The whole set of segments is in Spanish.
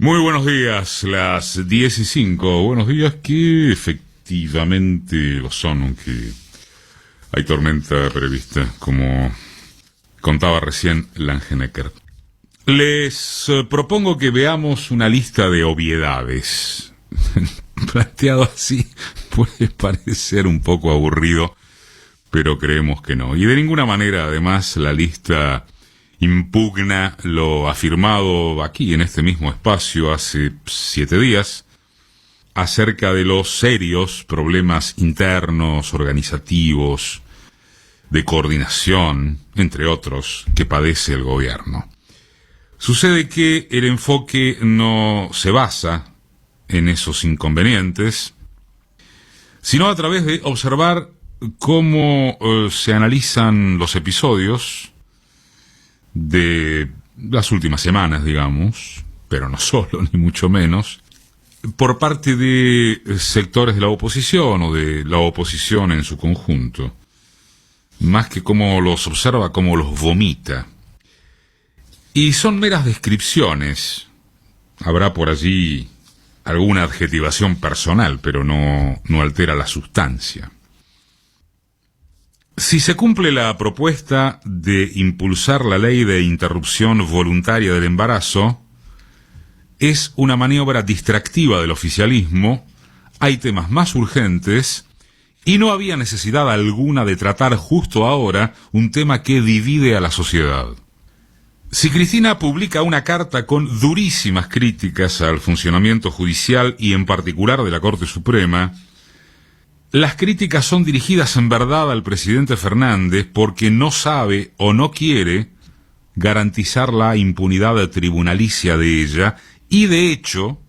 Muy buenos días, las 10:05. Buenos días que efectivamente lo son, aunque hay tormenta prevista, como contaba recién Langenecker. Les propongo que veamos una lista de obviedades. Planteado así puede parecer un poco aburrido, pero creemos que no. Y de ninguna manera, además, la lista impugna lo afirmado aquí en este mismo espacio hace 7 días acerca de los serios problemas internos, organizativos, de coordinación, entre otros, que padece el gobierno. Sucede que el enfoque no se basa en esos inconvenientes, sino a través de observar cómo se analizan los episodios de las últimas semanas, digamos, pero no solo, ni mucho menos, por parte de sectores de la oposición o de la oposición en su conjunto, más que cómo los observa, cómo los vomita. Y son meras descripciones. Habrá por allí alguna adjetivación personal, pero no altera la sustancia. Si se cumple la propuesta de impulsar la ley de interrupción voluntaria del embarazo, es una maniobra distractiva del oficialismo, hay temas más urgentes, y no había necesidad alguna de tratar justo ahora un tema que divide a la sociedad. Si Cristina publica una carta con durísimas críticas al funcionamiento judicial y en particular de la Corte Suprema, las críticas son dirigidas en verdad al presidente Fernández porque no sabe o no quiere garantizar la impunidad tribunalicia de ella y, de hecho,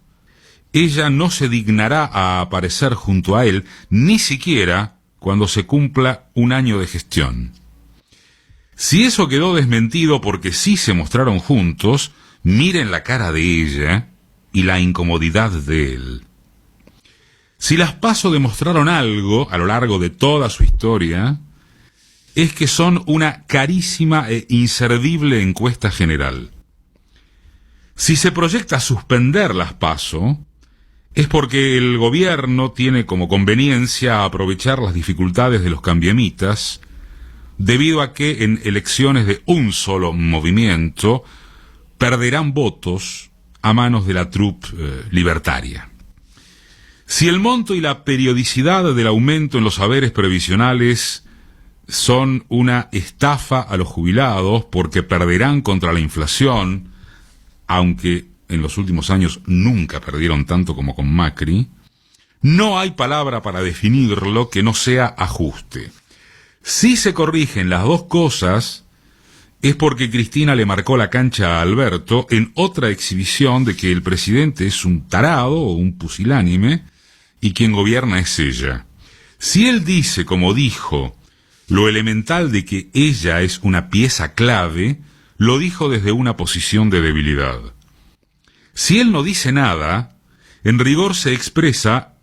ella no se dignará a aparecer junto a él ni siquiera cuando se cumpla un año de gestión. Si eso quedó desmentido porque sí se mostraron juntos, miren la cara de ella y la incomodidad de él. Si las PASO demostraron algo a lo largo de toda su historia, es que son una carísima e inservible encuesta general. Si se proyecta suspender las PASO, es porque el gobierno tiene como conveniencia aprovechar las dificultades de los cambiemitas, debido a que en elecciones de un solo movimiento perderán votos a manos de la troupe libertaria. Si el monto y la periodicidad del aumento en los haberes previsionales son una estafa a los jubilados porque perderán contra la inflación, aunque en los últimos años nunca perdieron tanto como con Macri, no hay palabra para definirlo que no sea ajuste. Si se corrigen las dos cosas, es porque Cristina le marcó la cancha a Alberto en otra exhibición de que el presidente es un tarado o un pusilánime y quien gobierna es ella. Si él dice, como dijo, lo elemental de que ella es una pieza clave, lo dijo desde una posición de debilidad. Si él no dice nada, en rigor se expresa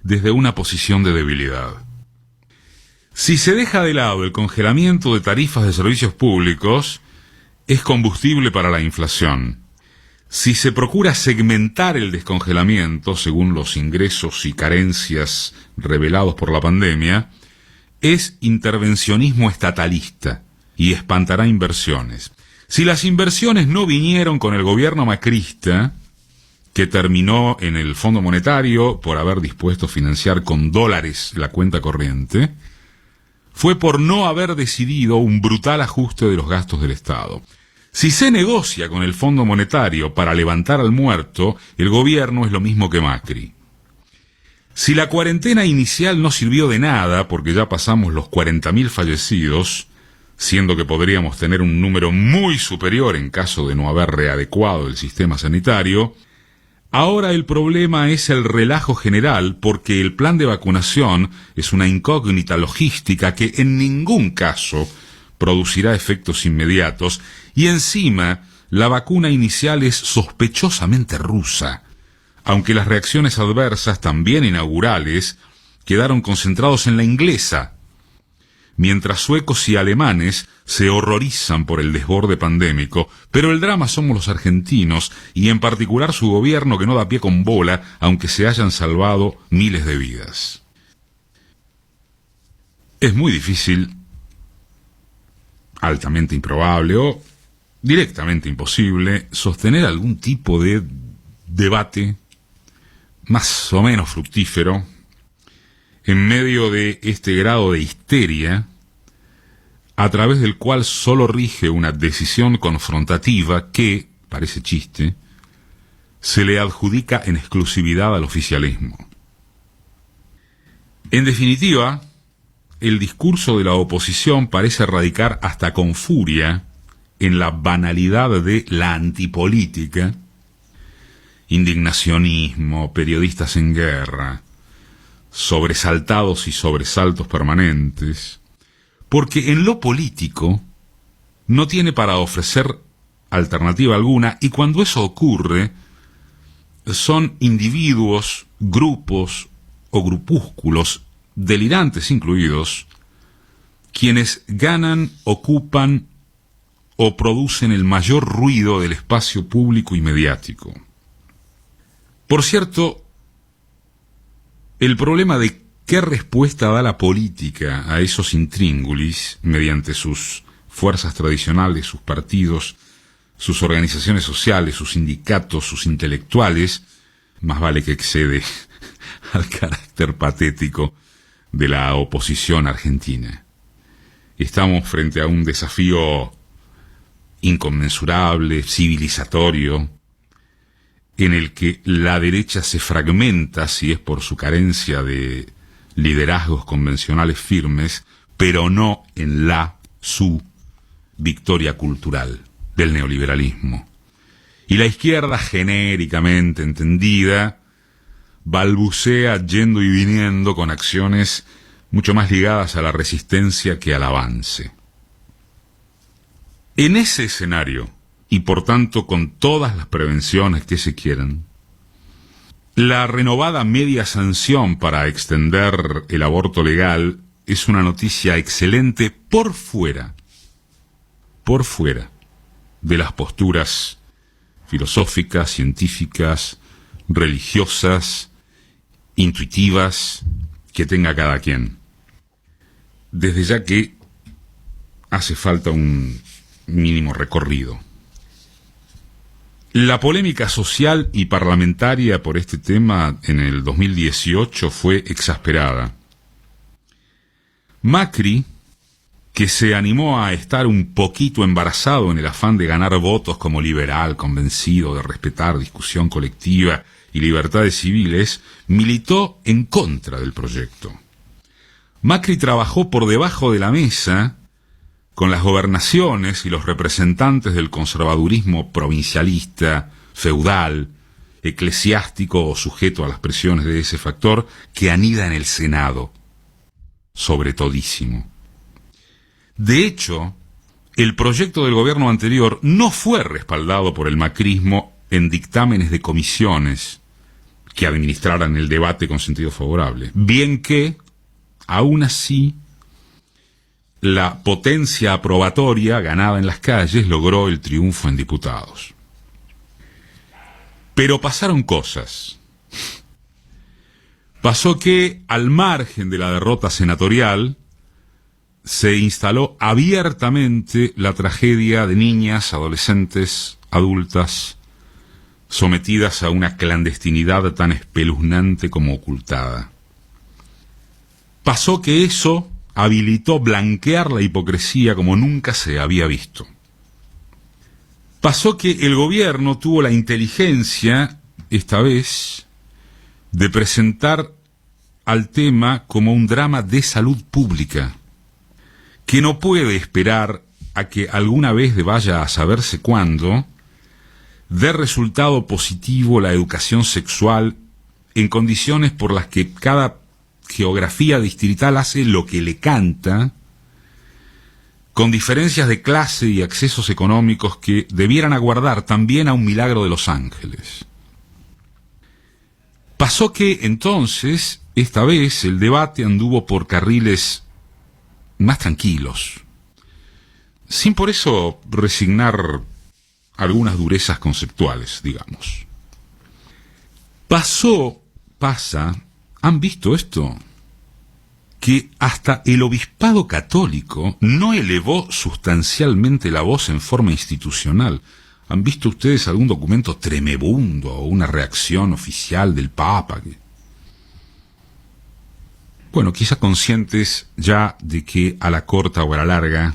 desde una posición de debilidad. Si se deja de lado el congelamiento de tarifas de servicios públicos, es combustible para la inflación. Si se procura segmentar el descongelamiento según los ingresos y carencias revelados por la pandemia, es intervencionismo estatalista y espantará inversiones. Si las inversiones no vinieron con el gobierno macrista, que terminó en el Fondo Monetario por haber dispuesto a financiar con dólares la cuenta corriente, fue por no haber decidido un brutal ajuste de los gastos del Estado. Si se negocia con el Fondo Monetario para levantar al muerto, el gobierno es lo mismo que Macri. Si la cuarentena inicial no sirvió de nada, porque ya pasamos los 40.000 fallecidos, siendo que podríamos tener un número muy superior en caso de no haber readecuado el sistema sanitario, ahora el problema es el relajo general porque el plan de vacunación es una incógnita logística que en ningún caso producirá efectos inmediatos y encima la vacuna inicial es sospechosamente rusa, aunque las reacciones adversas, también inaugurales, quedaron concentrados en la inglesa. mientras suecos y alemanes se horrorizan por el desborde pandémico, pero el drama somos los argentinos, y en particular su gobierno, que no da pie con bola, aunque se hayan salvado miles de vidas. Es muy difícil, altamente improbable o directamente imposible sostener algún tipo de debate más o menos fructífero en medio de este grado de histeria, a través del cual solo rige una decisión confrontativa que, parece chiste, se le adjudica en exclusividad al oficialismo. En definitiva, el discurso de la oposición parece radicar hasta con furia en la banalidad de la antipolítica, indignacionismo, periodistas en guerra, sobresaltados y sobresaltos permanentes, porque en lo político no tiene para ofrecer alternativa alguna, y cuando eso ocurre, son individuos, grupos o grupúsculos, delirantes incluidos, quienes ganan, ocupan o producen el mayor ruido del espacio público y mediático. Por cierto, el problema de qué respuesta da la política a esos intríngulis mediante sus fuerzas tradicionales, sus partidos, sus organizaciones sociales, sus sindicatos, sus intelectuales, más vale que excede al carácter patético de la oposición argentina. Estamos frente a un desafío inconmensurable, civilizatorio, en el que la derecha se fragmenta, si es por su carencia de liderazgos convencionales firmes, pero no en su victoria cultural del neoliberalismo. Y la izquierda, genéricamente entendida, balbucea yendo y viniendo con acciones mucho más ligadas a la resistencia que al avance. En ese escenario, y por tanto con todas las prevenciones que se quieran, la renovada media sanción para extender el aborto legal es una noticia excelente por fuera de las posturas filosóficas, científicas, religiosas, intuitivas que tenga cada quien. Desde ya que hace falta un mínimo recorrido. La polémica social y parlamentaria por este tema en el 2018 fue exasperada. Macri, que se animó a estar un poquito embarazado en el afán de ganar votos como liberal, convencido de respetar discusión colectiva y libertades civiles, militó en contra del proyecto. Macri trabajó por debajo de la mesa con las gobernaciones y los representantes del conservadurismo provincialista, feudal, eclesiástico o sujeto a las presiones de ese factor que anida en el Senado, sobre todísimo. De hecho, el proyecto del gobierno anterior no fue respaldado por el macrismo en dictámenes de comisiones que administraran el debate con sentido favorable, bien que, aún así, la potencia aprobatoria ganada en las calles logró el triunfo en diputados. Pero pasaron cosas. Pasó que, al margen de la derrota senatorial, se instaló abiertamente la tragedia de niñas, adolescentes, adultas, sometidas a una clandestinidad tan espeluznante como ocultada. Pasó que eso habilitó blanquear la hipocresía como nunca se había visto. Pasó que el gobierno tuvo la inteligencia, esta vez, de presentar al tema como un drama de salud pública, que no puede esperar a que alguna vez, de vaya a saberse cuándo, dé resultado positivo la educación sexual en condiciones por las que cada geografía distrital hace lo que le canta, con diferencias de clase y accesos económicos que debieran aguardar también a un milagro de Los Ángeles. Pasó que entonces, esta vez, el debate anduvo por carriles más tranquilos, sin por eso resignar algunas durezas conceptuales, digamos. Pasa, ¿han visto esto? Que hasta el obispado católico no elevó sustancialmente la voz en forma institucional. ¿Han visto ustedes algún documento tremebundo o una reacción oficial del Papa? Bueno, quizá conscientes ya de que a la corta o a la larga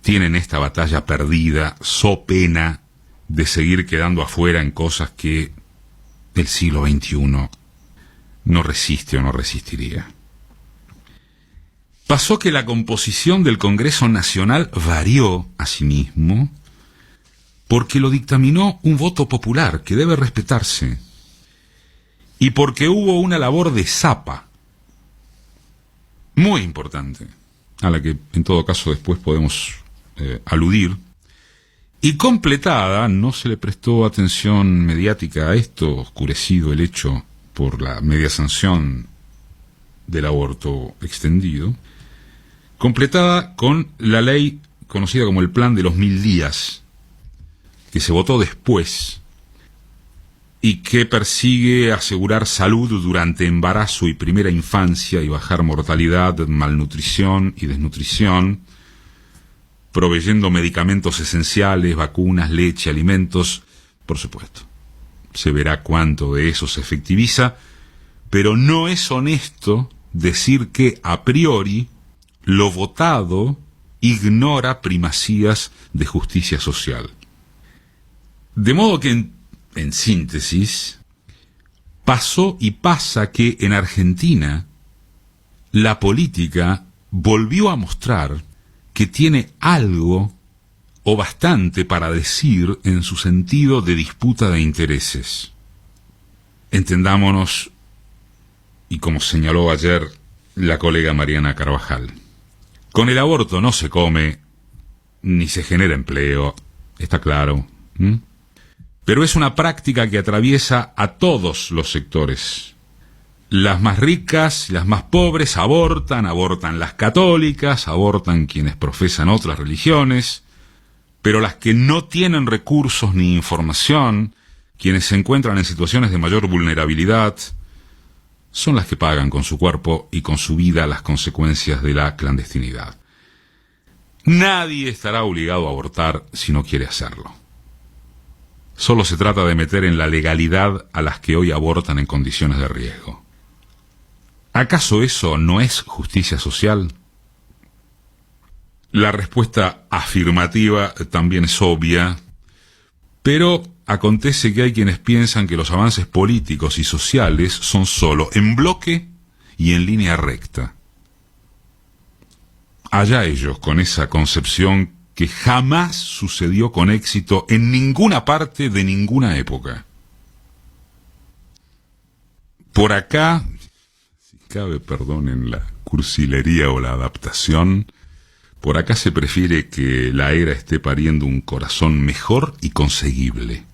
tienen esta batalla perdida, so pena de seguir quedando afuera en cosas que el siglo XXI no resiste o no resistiría. Pasó que la composición del Congreso Nacional varió asimismo porque lo dictaminó un voto popular que debe respetarse y porque hubo una labor de zapa muy importante, a la que en todo caso después podemos aludir, y completada, no se le prestó atención mediática a esto, oscurecido el hecho por la media sanción del aborto extendido, completada con la ley conocida como el Plan de los 1000 días, que se votó después y que persigue asegurar salud durante embarazo y primera infancia y bajar mortalidad, malnutrición y desnutrición, proveyendo medicamentos esenciales, vacunas, leche, alimentos, por supuesto. Se verá cuánto de eso se efectiviza, pero no es honesto decir que a priori lo votado ignora primacías de justicia social. De modo que, en síntesis, pasó y pasa que en Argentina la política volvió a mostrar que tiene algo o bastante para decir en su sentido de disputa de intereses. Entendámonos, y como señaló ayer la colega Mariana Carvajal, con el aborto no se come ni se genera empleo, está claro. Pero es una práctica que atraviesa a todos los sectores. Las más ricas y las más pobres abortan las católicas, abortan quienes profesan otras religiones, pero las que no tienen recursos ni información, quienes se encuentran en situaciones de mayor vulnerabilidad, son las que pagan con su cuerpo y con su vida las consecuencias de la clandestinidad. Nadie estará obligado a abortar si no quiere hacerlo. Solo se trata de meter en la legalidad a las que hoy abortan en condiciones de riesgo. ¿Acaso eso no es justicia social? La respuesta afirmativa también es obvia, pero acontece que hay quienes piensan que los avances políticos y sociales son solo en bloque y en línea recta. Allá ellos con esa concepción que jamás sucedió con éxito en ninguna parte de ninguna época. Por acá, si cabe perdón en la cursilería o la adaptación, por acá se prefiere que la era esté pariendo un corazón mejor y conseguible.